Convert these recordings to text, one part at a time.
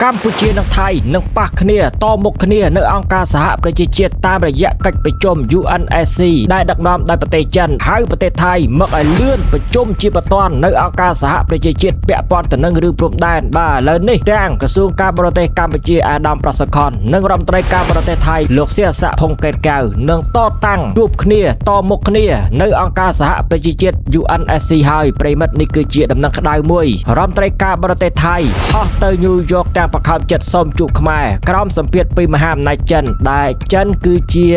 កម្ពុជានិងថៃនឹងប៉ះគ្នាតមុខគ្នានៅអង្គការសហប្រជាជាតិតាមរយៈកិច្ចប្រជុំ UNSC ដែលដឹកនាំដោយប្រទេសចិនហើយប្រទេសថៃមកឲ្យលឿនប្រជុំជាបន្ទាន់នៅអង្គការសហប្រជាជាតិពាក់ព័ន្ធទៅនឹងរឿងព្រំដែនបាទឥឡូវនេះទាំងក្រសួងការបរទេសកម្ពុជាអាដាមប្រសិទ្ធខននិងរដ្ឋមន្ត្រីការបរទេសថៃលោកសៀស័កផុងកេតកៅនឹងតតាំងជួបគ្នាតមុខគ្នានៅអង្គការសហប្រជាជាតិ UNSC ហើយប្រិមិត្តនេះគឺជាដំណឹងក្តៅមួយរដ្ឋមន្ត្រីការបរទេសថៃហោះទៅញូវយ៉កទាំងបខំចិត្តសូមជួបខ្មែរក្រោមសម្ពាធពីមហាអំណាចចិនដែលចិនគឺជា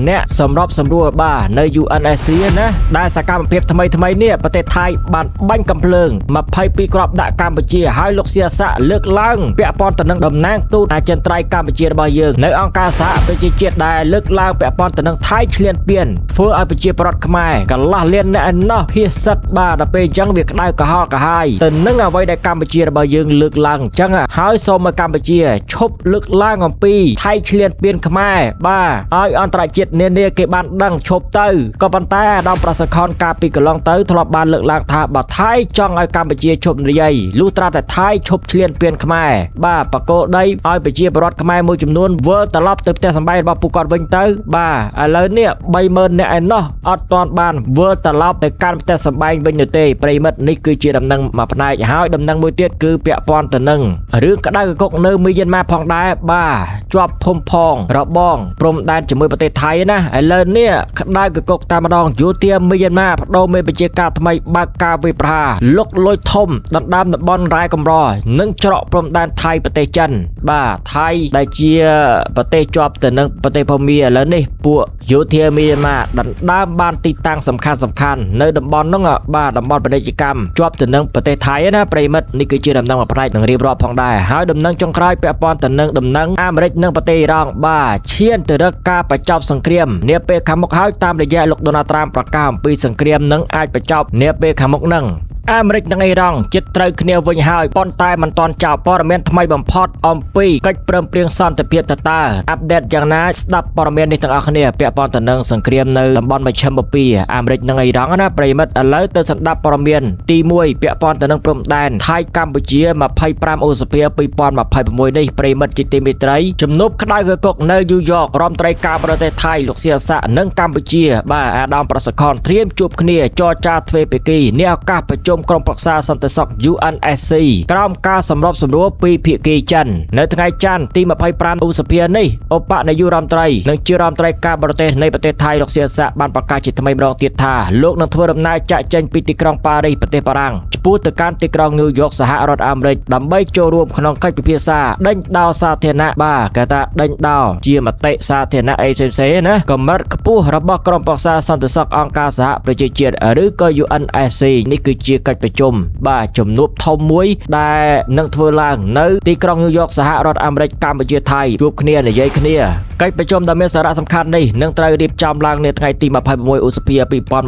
អ្នកសម្របសម្រួលបាទនៅ UNSC ណាដែលសកម្មភាពថ្មីនេះប្រទេសថៃបានបាញ់កំភ្លើង22គ្រាប់ដាក់កម្ពុជាហើយលោកសៀស័កលើកឡើងពាក់ព័ន្ធទៅនឹងតំណាងទូតអចិន្ត្រៃយ៍កម្ពុជារបស់យើងនៅអង្គការសហប្រជាជាតិដែលលើកឡើងពាក់ព័ន្ធទៅនឹងថៃឈ្លានពានធ្វើឲ្យប្រជាពលរដ្ឋខ្មែរកន្លះលានអ្នកឯណោះភៀសសឹកបាទដល់ពេលអញ្ចឹងវាក្តៅក្រហល់ក្រហាយទៅនឹងអ្វីដែលកម្ពុជារបស់យើងលើកឡើងអញ្ចឹងហើយសូមឲ្យកម្ពុជាឈប់លើកឡើងអំពីថៃឈ្លានពានខ្មែរបាទឲ្យអន្តរជាតិនានាគេបានដឹងឈប់ទៅក៏ប៉ុន្តែអាដាមប្រសិទ្ធខនកាលពីកន្លងទៅធ្លាប់បានលើកឡើងថាបើថៃចង់ឲ្យកម្ពុជាឈប់និយាយលុះត្រាតែថៃឈប់ឈ្លានពានខ្មែរបាទបកគោដីឲ្យប្រជាពលរដ្ឋខ្មែរមួយចំនួនវិលត្រឡប់ទៅផ្ទះសម្បែងរបស់ពួកគាត់វិញទៅបាទឥឡូវនេះ 30000 នាក់ឯណោះអត់ទាន់បានវិលត្រឡប់ទៅកាន់ផ្ទះសម្បែងវិញនោះទេប្រិមិត្តនេះគឺជាដំណឹងមួយផ្នែកហើយដំណឹងមួយទៀតគឺពាក់ព័ន្ធទៅនឹងរឿងក្តៅកកនៅមីយ៉ាន់ម៉ាផងដែរបាទជាប់ភូមិផងរបងព្រំដែនជាមួយប្រទេសថៃណាឥឡូវនេះក្តៅកកតែម្ដងយោធាមីយ៉ាន់ម៉ាបដូរមេបញ្ជាការថ្មីបើកការវិប្រហាលុកលុយធំដណ្ដើមតំបន់រ៉ែកំរនិងច្រកព្រំដែនថៃប្រទេសចិនបាទថៃដែលជាប្រទេសជាប់ទៅនឹងប្រទេសភូមាឥឡូវនេះពួកយោធាមីយ៉ាន់ម៉ាដណ្ដើមបានទីតាំងសំខាន់នៅតំបន់ហ្នឹងបាទតំបន់ពាណិជ្ជកម្មជាប់ទៅនឹងប្រទេសថៃណាប្រិមិត្តនេះគឺជាដំណឹងមួយផ្នែកនឹងរៀបរាប់ផងដែរហើយដំណឹងចុងក្រោយពាក់ព័ន្ធទៅនឹងដំណឹងអាមេរិកនិងប្រទេសអ៊ីរ៉ង់បាទឈានទៅរកការបញ្ចប់សង្គ្រាមនាពេលខាងមុខហើយតាមរយៈលោកដូណាល់ត្រាំប្រកាសអំពីសង្គ្រាមនឹងអាចបញ្ចប់នាពេលខាងមុខនឹងអាមេរិកនិងអ៊ីរ៉ង់ជិតត្រូវគ្នាវិញហើយប៉ុន្តែមិនទាន់ចោលព័ត៌មានថ្មីបំផុតអំពីកិច្ចព្រមព្រៀងសន្តិភាពតើអាប់ដេតយ៉ាងណាស្ដាប់ព័ត៌មាននេះទាំងអស់គ្នាពាក់ព័ន្ធទៅនឹងសង្គ្រាមនៅតំបន់មជ្ឈិមបូព៌ាអាមេរិកនិងអ៊ីរ៉ង់ណាប្រិមិត្តឥឡូវទៅស្ដាប់ព័ត៌មានទី1ពាក់ព័ន្ធទៅនឹងព្រំដែនថៃកម្ពុជា25ឧសភា2026នេះប្រិមិត្តជាទីមេត្រីជំនួបក្តៅកកនៅញូវយ៉ករដ្ឋមន្ត្រីការបរទេសថៃលោកសៀស័កនិងកម្ពុជាបាទអាដាមប្រសិទ្ធខនត្រៀមជួបគ្នាចរចាទ្វេភាគីនាឱកាសប្រជុំក្រុមប្រឹក្សាសន្តិសុខ UNSC ក្រោមការសម្របសម្រួលពីភាគីចិននៅថ្ងៃច័ន្ទទី25ឧសភានេះឧបនាយករដ្ឋមន្ត្រីនិងជារដ្ឋមន្ត្រីការបរទេសនៃប្រទេសថៃលោកសៀស័កបានប្រកាសជាថ្មីម្ដងទៀតថាលោកនឹងធ្វើដំណើរចាក់ចេញពីទីក្រុងប៉ារីសប្រទេសបារាំងឆ្ពោះទៅកាន់ទីក្រុងញូវយ៉កសហរដ្ឋអាមេរិកដើម្បីចូលរួមក្នុងកិច្ចពិភាក្សាដេញដោលសាធារណៈបាទគេថាដេញដោលជាមតិសាធារណៈអីផ្សេងៗណាកម្រិតខ្ពស់របស់ក្រុមប្រឹក្សាសន្តិសុខអង្គការសហប្រជាជាតិឬក៏ UNSC នេះគឺជាកិច្ចប្រជុំបាទជំនួបធំមួយដែលនឹងធ្វើឡើងនៅទីក្រុងញូវយ៉កសហរដ្ឋអាមេរិកកម្ពុជាថៃជួបគ្នានិយាយគ្នាកិច្ចប្រជុំដ៏មានសារៈសំខាន់នេះនឹងត្រូវរៀបចំឡើងនៅថ្ងៃទី26ឧសភា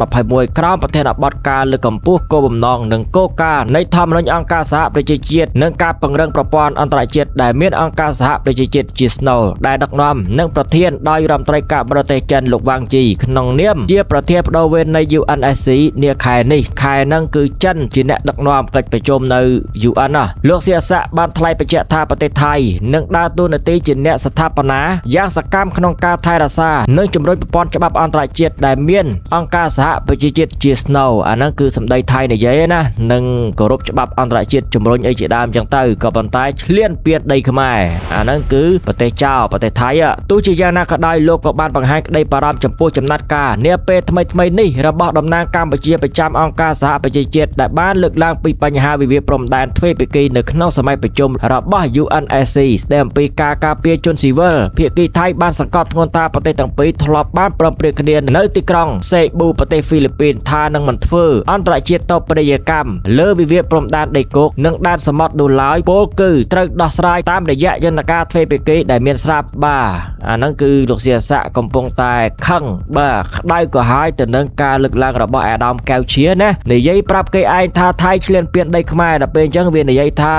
2021ក្រោមប្រធានបទការលើកកម្ពស់គោលបំណងនិងគោលការណ៍នៃធម្មនុញ្ញអង្គការសហប្រជាជាតិនិងការពង្រឹងប្រព័ន្ធអន្តរជាតិដែលមានអង្គការសហប្រជាជាតិជាស្នូលដែលដឹកនាំនិងប្រធានដោយរដ្ឋមន្ត្រីការបរទេសចិនលោកវ៉ាងជីក្នុងនាមជាប្រធានបដូវវេននៃ UNSC នាខែនេះខែហ្នឹងគឺចិនជាអ្នកដឹកនាំកិច្ចប្រជុំនៅ UN លោកសៀស័កបានថ្លែងបញ្ជាក់ថាប្រទេសថៃនឹងដើរតួនាទីជាអ្នកស្ថាបនាយ៉ាងសកម្មក្នុងការថែរក្សានិងជំរុញប្រព័ន្ធច្បាប់អន្តរជាតិដែលមានអង្គការសហប្រជាជាតិជាស្នូលអាហ្នឹងគឺសម្ដីថៃនិយាយណានឹងគោរពច្បាប់អន្តរជាតិជំរុញអីជាដើមចឹងទៅក៏ប៉ុន្តែឈ្លានពានដីខ្មែរអាហ្នឹងគឺប្រទេសចៅប្រទេសថៃទោះជាយ៉ាងណាក៏ដោយលោកក៏បានបង្ហាញក្តីបារម្ភចំពោះចំណាត់ការនាពេលថ្មីនេះរបស់តំណាងកម្ពុជាប្រចាំអង្គការសហប្រជាជាតិដែលបានលើកឡើងពីបញ្ហាវិវាទព្រំដែនទ្វេភាគីនៅក្នុងសម័យប្រជុំរបស់ UNSC ស្ដីអំពីការការពារជនស៊ីវិលភាគីថៃបានសង្កត់ធ្ងន់ថាប្រទេសទាំងពីរធ្លាប់បានព្រមព្រៀងគ្នានៅទីក្រុងសេប៊ូប្រទេសហ្វីលីពីនថានឹងមិនធ្វើអន្តរជាតិតបប្រតិកម្មលើវិវាទព្រំដែនដីគោកនិងដែនសមុទ្រនោះឡើយពោលគឺត្រូវដោះស្រាយតាមរយៈយន្តការទ្វេភាគីដែលមានស្រាប់បាទអាហ្នឹងគឺលោកសៀស័កកំពុងតែខឹងបាទក្តៅក៏ហើយទៅនឹងការលើកឡើងរបស់អាដាមកែវឈៀណានិយាយប្រាប់គេឯងថាថៃឈ្លានពានដីខ្មែរដល់ពេលអញ្ចឹងវានិយាយថា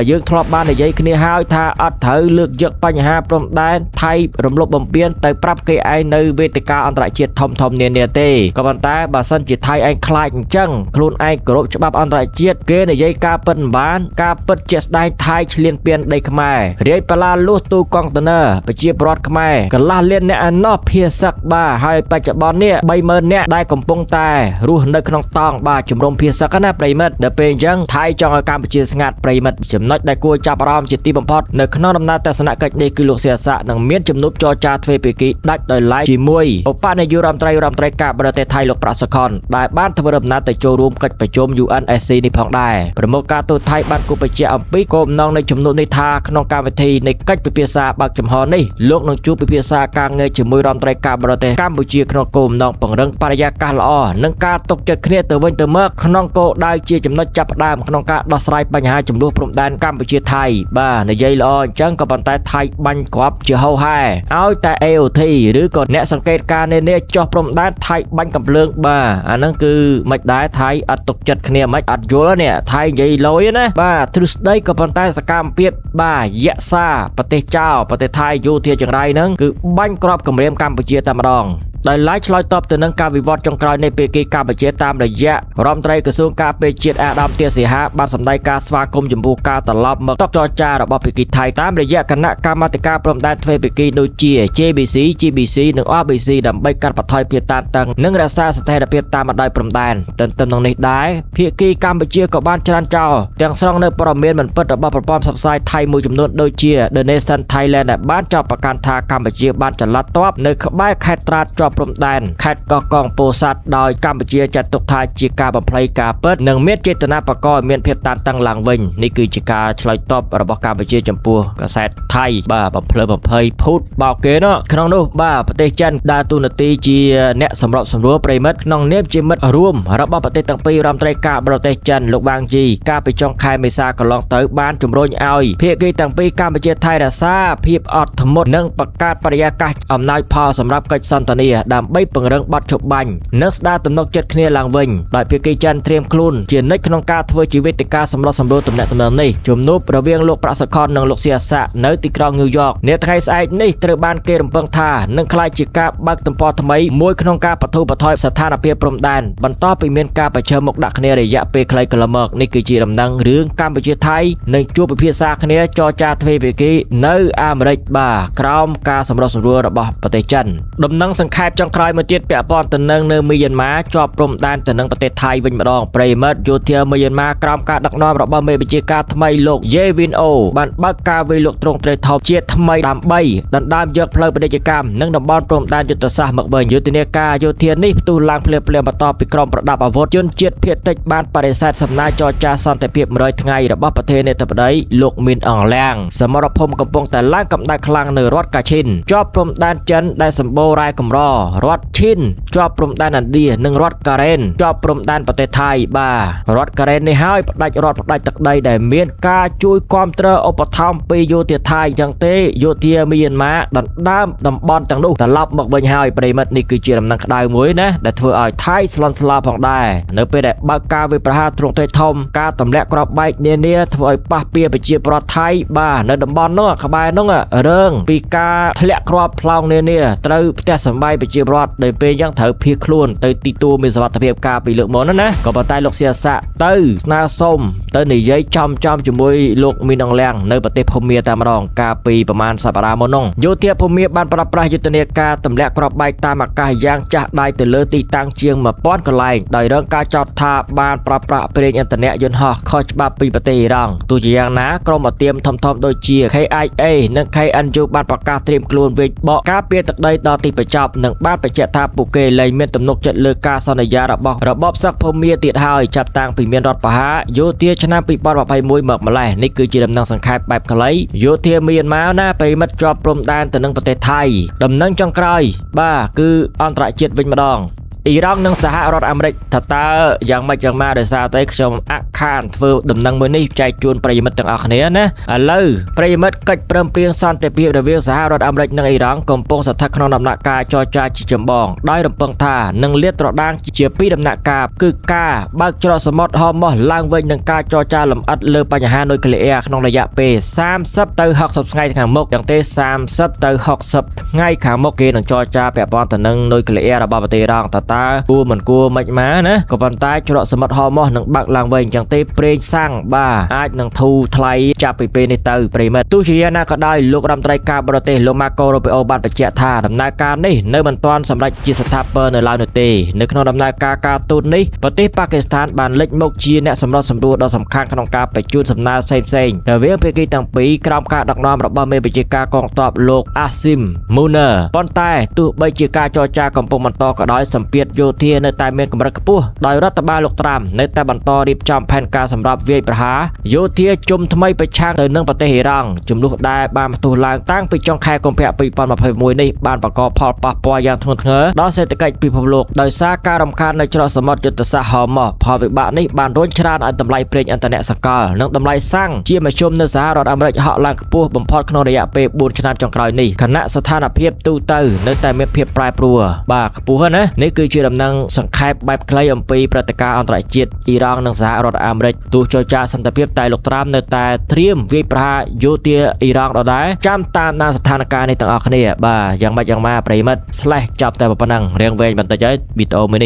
យើងធ្លាប់បាននិយាយគ្នាហើយថាអត់ត្រូវលើកយកបញ្ហាព្រំដែនថៃរំលោភបំពានទៅប្រាប់គេឯងនៅវេទិកាអន្តរជាតិធំនានាទេក៏ប៉ុន្តែបើសិនជាថៃឯងខ្លាចអញ្ចឹងខ្លួនឯងគោរពច្បាប់អន្តរ ជាតិគេនិយាយការពិតបានការពិតជាក់ស្ដែងថៃឆ្លៀនពៀនដីខ្មែររាយបលាលួសទូកុងតឺន័រប្រជាពលរដ្ឋខ្មែរកន្លះលានអ្នកឯណោះភាសឹកបាទហើយបច្ចុប្បន្ននេះ 30,000 នាក់ដែលកំពុងតែរស់នៅក្នុងតង់បាទជំរំភាសឹកណាប្រិមិត្តដល់ពេលអញ្ចឹងថៃចង់ឲ្យកម្ពុជាស្ងាត់ប្រិមិត្តចំណុចដែលគួរចាប់អារម្មណ៍ជាទីបំផុតនៅក្នុងដំណើរទស្សនកិច្ចនេះគឺលោកសៀស័កនឹងមានជំនួបចរចាទ្វេភាគីដាច់ដោយឡែកជាមួយឧបនាយករដ្ឋមន្ត្រីការបរទេសថៃលោកប្រាក់សុខុនដែលបានធ្វើដំណើរទៅចូលរួមកិច្ចប្រជុំ UNSC នេះផងដែរប្រមុខការទូតថៃបានគូបញ្ជាក់អំពីគោលបំណងនៃជំនួបនេះថាក្នុងកម្មវិធីនៃកិច្ចពិភាក្សាបើកចំហនេះលោកនឹងជួបពិភាក្សាការងារជាមួយរដ្ឋមន្ត្រីការបរទេសកម្ពុជាក្នុងគោលបំណងពង្រឹងបរិយាកាសល្អនិងការទុកចិត្តគ្នាទៅវិញទៅមកក្នុងគោលដៅជាចំណុចចាប់ផ្ដើមក្នុងការដោះស្រាយបញ្ហាចំនួនព្រំដែនកម្ពុជាថៃបាទនិយាយល្អអញ្ចឹងក៏ប៉ុន្តែថៃបាញ់គ្រាប់ជាហោហែឲ្យតែ AOT ឬក៏អ្នកសង្កេតការណ៍នានាចុះព្រំដែនថៃបាញ់កំភ្លើងបាទអាហ្នឹងគឺមិនដែរថៃអត់ទុកចិត្តគ្នាមិនអត់យល់នេះថៃនិយាយលយណាបាទទ្រឹស្ដីក៏ប៉ុន្តែសកម្មភាពបាទយក្សាប្រទេសចោលប្រទេសថៃយោធាចង្រៃហ្នឹងគឺបាញ់គ្រាប់គម្រាមកម្ពុជាតែម្ដងដោយឡែកឆ្លើយតបទៅនឹងការវិវត្តចុងក្រោយនៃភាគីកម្ពុជាតាមរយៈរដ្ឋមន្ត្រីក្រសួងការពារជាតិអាដាមទាសីហាបានសម្ដែងការស្វាគមន៍ចំពោះការត្រឡប់មកតុចរចារបស់ភាគីថៃតាមរយៈគណៈកម្មាធិការព្រំដែនទ្វេភាគីដូចជា JBC, GBC និង RBC ដើម្បីកាត់បន្ថយភាពតានតឹងនិងរក្សាស្ថិរភាពតាមបណ្ដោយព្រំដែនទន្ទឹមនឹងនេះដែរភាគីកម្ពុជាក៏បានច្រានចោលទាំងស្រុងនៅព័ត៌មានមិនពិតរបស់ប្រព័ន្ធផ្សព្វផ្សាយថៃមួយចំនួនដូចជា The Nation Thailand ដែលបានចោទប្រកាន់ថាកម្ពុជាបានចល័តទ័ពនៅក្បែរខេត្តត្រាតជាប់ព្រំដែនខេត្តកោះកុងពោធិ៍សាត់ដោយកម្ពុជាចាត់ទុកថាជាការបំភ្លៃការពិតនិងមានចេតនាបង្កឲ្យមានភាពតានតឹងឡើងវិញនេះគឺជាការឆ្លើយតបរបស់កម្ពុជាចំពោះកាសែតថៃបាទបំភ្លឺបំភ័យភូតបោកគេនោះក្នុងនោះបាទប្រទេសចិនដើរតួនាទីជាអ្នកសម្របសម្រួលប្រិមិត្តក្នុងនាមជាមិត្តរួមរបស់ប្រទេសទាំងពីររដ្ឋមន្ត្រីការបរទេសចិនលោកបាងជីកាលពីចុងខែមេសាកន្លងទៅបានជំរុញឲ្យភាគីទាំងពីរកម្ពុជាថៃរក្សាភាពអត់ធ្មត់និងបង្កើតបរិយាកាសអំណោយផលសម្រាប់កិច្ចសន្ទនាដើម្បីពង្រឹងបទជបាញ់និងស្ដារទំនុកចិត្តគ្នាឡើងវិញដោយភាគីចិនត្រៀមខ្លួនជានិច្ចក្នុងការធ្វើជាវេទិកាសម្រាប់សម្រួលទំនាក់ទំនងនេះជំនួបរវាងលោកប្រាក់សុខុននិងលោកសៀស័កនៅទីក្រុងញូវយ៉កនាថ្ងៃស្អែកនេះត្រូវបានគេរំពឹងថានឹងក្លាយជាការបើកទំព័រថ្មីមួយក្នុងការបន្ធូរបន្ថយស្ថានភាពព្រំដែនបន្ទាប់ពីមានការប្រឈមមុខដាក់គ្នារយៈពេលខ្លីកន្លងមកនេះគឺជាដំណឹងរឿងកម្ពុជាថៃនឹងជួបពិភាក្សាគ្នាចរចាទ្វេភាគីនៅអាមេរិកបាទក្រោមការសម្របសម្រួលរបស់ប្រទេសចិនដំណឹងសង្ខេបចុងក្រោយមួយទៀតពាក់ព័ន្ធទៅនឹងនៅមីយ៉ាន់ម៉ាជាប់ព្រំដែនទៅនឹងប្រទេសថៃវិញម្ដងប្រិមិត្តយោធាមីយ៉ាន់ម៉ាក្រោមការដឹកនាំរបស់មេបញ្ជាការថ្មីលោកយេវីនអូបានបើកការវាយលុកទ្រង់ទ្រាយធំជាតិថ្មីដើម្បីដណ្ដើមយកផ្លូវពាណិជ្ជកម្មនិងតំបន់ព្រំដែនយុទ្ធសាស្ត្រមកវិញយុទ្ធនាការយោធានេះផ្ទុះឡើងភ្លាមៗបន្ទាប់ពីក្រុមប្រដាប់អាវុធជនជាតិភៀតតិចបានបដិសេធសំណើចរចាសន្តិភាព100ថ្ងៃរបស់ប្រធានាធិបតីលោកមីនអងឡាំងសមរភូមិកំពុងតែឡើងកម្ដៅខ្លាំងនៅរដ្ឋកាឈិនជាប់ព្រំដែនចិនដែលសម្បូររ៉ែកម្ររដ្ឋឈិនជាប់ព្រំដែនឥណ្ឌានិងរដ្ឋការ៉េនជាប់ព្រំដែនប្រទេសថៃបាទរដ្ឋការ៉េននេះហើយផ្ដាច់រដ្ឋផ្ដាច់ទឹកដីដែលមានការជួយគាំទ្រឧបត្ថម្ភពីយោធាថៃចឹងទេយោធាមីយ៉ាន់ម៉ាដណ្ដើមតំបន់ទាំងនោះត្រឡប់មកវិញហើយប្រិមិត្តនេះគឺជាដំណឹងក្តៅមួយណាដែលធ្វើឲ្យថៃស្លន់ស្លោផងដែរនៅពេលដែលបើកការវិប្រហារទ្រង់ទ្រាយធំការទម្លាក់គ្រាប់បែកនានាធ្វើឲ្យប៉ះពាល់ប្រជាពលរដ្ឋថៃបាទនៅតំបន់នោះក្បែរនោះរឿងពីការធ្លាក់គ្រាប់ផ្លោងនានាត្រូវផ្ទះសម្បែងប្រជាពលរដ្ឋដែលពេលយ៉ាងត្រូវភៀសខ្លួនទៅទីទួលមានសុវត្ថិភាពការពីលើកមុនណាក៏ប៉ុន្តែលោកសៀស័កទៅស្នើសុំទៅនិយាយចំជាមួយលោកមីនអងឡាំងនៅប្រទេសភូមាតែម្ដងកាលពីប្រមាណសប្តាហ៍មុននោះយោធាភូមាបានប្រើប្រាស់យុទ្ធនាការទម្លាក់គ្រាប់បែកតាមអាកាសយ៉ាងចាស់ដៃទៅលើទីតាំងជាង 1000 កន្លែងដោយរងការចោទថាបានប្រើប្រាស់ប្រេងឥន្ធនៈយន្តហោះខុសច្បាប់ពីប្រទេសអ៊ីរ៉ង់ទោះជាយ៉ាងណាក្រុមអទាមធំៗដូចជា KIA និង KNU បានប្រកាសត្រៀមខ្លួនវេចបកការពារទឹកដីដល់ទីបញ្ចប់និងបានបញ្ជាក់ថាពួកគេលែងមានទំនុកចិត្តលើការសន្យារបស់របបសឹកភូមាទៀតហើយចាប់តាំងពីមានរដ្ឋប្រហារយោធាឆ្នាំ2021មកម្លេះនេះគឺជាដំណឹងសង្ខេបបែបខ្លីយោធាមីយ៉ាន់ម៉ាណាប្រិមិត្តជាប់ព្រំដែនទៅនឹងប្រទេសថៃដំណឹងចុងក្រោយបាទគឺអន្តរជាតិវិញម្ដងអ៊ីរ៉ង់និងសហរដ្ឋអាមេរិកថាតើយ៉ាងម៉េចយ៉ាងម៉ាដោយសារតែខ្ញុំអាក់ខានធ្វើដំណឹងមួយនេះចែកជូនប្រិយមិត្តទាំងអស់គ្នាណាឥឡូវប្រិយមិត្តកិច្ចព្រមព្រៀងសន្តិភាពរវាងសហរដ្ឋអាមេរិកនិងអ៊ីរ៉ង់កំពុងស្ថិតក្នុងដំណាក់កាលចរចាជាចម្បងដោយរំពឹងថានឹងលាតត្រដាងជាពីរដំណាក់កាលគឺការបើកច្រកសមុទ្រហោម៉ូសឡើងវិញនិងការចរចាលម្អិតលើបញ្ហានុយក្លេអ៊ែរក្នុងរយៈពេល30ទៅ60ថ្ងៃខាងមុខយ៉ាងទេ30ទៅ60ថ្ងៃខាងមុខគេនឹងចរចាពាក់ព័ន្ធទៅនឹងនុយក្លេអ៊ែររបស់ប្រទេសអ៊ីរ៉ង់តើ គួរមិនគួរមិនម៉ាណាក៏ប៉ុន្តែច្រកសមុទ្រហមោះនឹងបាក់ឡើងវិញចឹងទេប្រេងសាំងបាទអាចនឹងធូរថ្លៃចាប់ពីពេលនេះទៅប្រិមិត្តទោះជាយ៉ាងណាក៏ដោយលោករដ្ឋមន្ត្រីការបរទេសលោក Marco Rubio បានបញ្ជាក់ថាដំណើរការនេះនៅមិនទាន់សម្រេចជាស្ថាពរនៅឡើយនោះទេនៅក្នុងដំណើរការការទូតនេះប្រទេសប៉ាគីស្ថានបានលេចមុខជាអ្នកសម្រុះសម្រួលដ៏សំខាន់ក្នុងការបញ្ជូនសំណើផ្សេងៗរវាងភាគីទាំងពីរក្រោមការដឹកនាំរបស់មេបញ្ជាការកងទ័ពលោក Asim Munir ប៉ុន្តែទោះបីជាការចរចាកំពុងបន្តក៏ដោយសម្ពាធយោធានៅតែមានកម្រិតខ្ពស់ដោយរដ្ឋបាលលោកត្រាំនៅតែបន្តរៀបចំផែនការសម្រាប់វាយប្រហារយោធាជុំថ្មីប្រឆាំងទៅនឹងប្រទេសអ៊ីរ៉ង់ចំនួនដែលបានផ្ទុះឡើងតាំងពីចុងខែកុម្ភៈ2021នេះបានបង្កផលប៉ះពាល់យ៉ាងធ្ងន់ធ្ងរដល់សេដ្ឋកិច្ចពិភពលោកដោយសារការរំខាននៅច្រកសមុទ្រយុទ្ធសាស្ត្រហមោះផលវិបាកនេះបានរុញច្រានឲ្យតម្លៃប្រេងឥន្ធនៈសកលនិងតម្លៃសាំងជាមធ្យមនៅសហរដ្ឋអាមេរិកហក់ឡើងខ្ពស់បំផុតក្នុងរយៈពេល4ឆ្នាំចុងក្រោយនេះខណៈស្ថានភាពទូទៅនៅតែមានភាពប្រែប្រួលបាទខ្ពស់ណានេះគឺជាដំណឹងសង្ខេបបែបខ្លីអំពីព្រឹត្តិការណ៍អន្តរជាតិអ៊ីរ៉ង់និងសហរដ្ឋអាមេរិកទោះចរចាសន្តិភាពតែលោកត្រាំនៅតែត្រៀមវាយប្រហារយោធាអ៊ីរ៉ង់ដដែលចាំតាមដានស្ថានភាពនេះទាំងអស់គ្នាបាទយ៉ាងម៉េចយ៉ាងម៉ាប្រិមិត្ត / ចាប់តែប៉ុណ្ណឹងរៀងវែងបន្តិចហើយវីដេអូមួយនេះ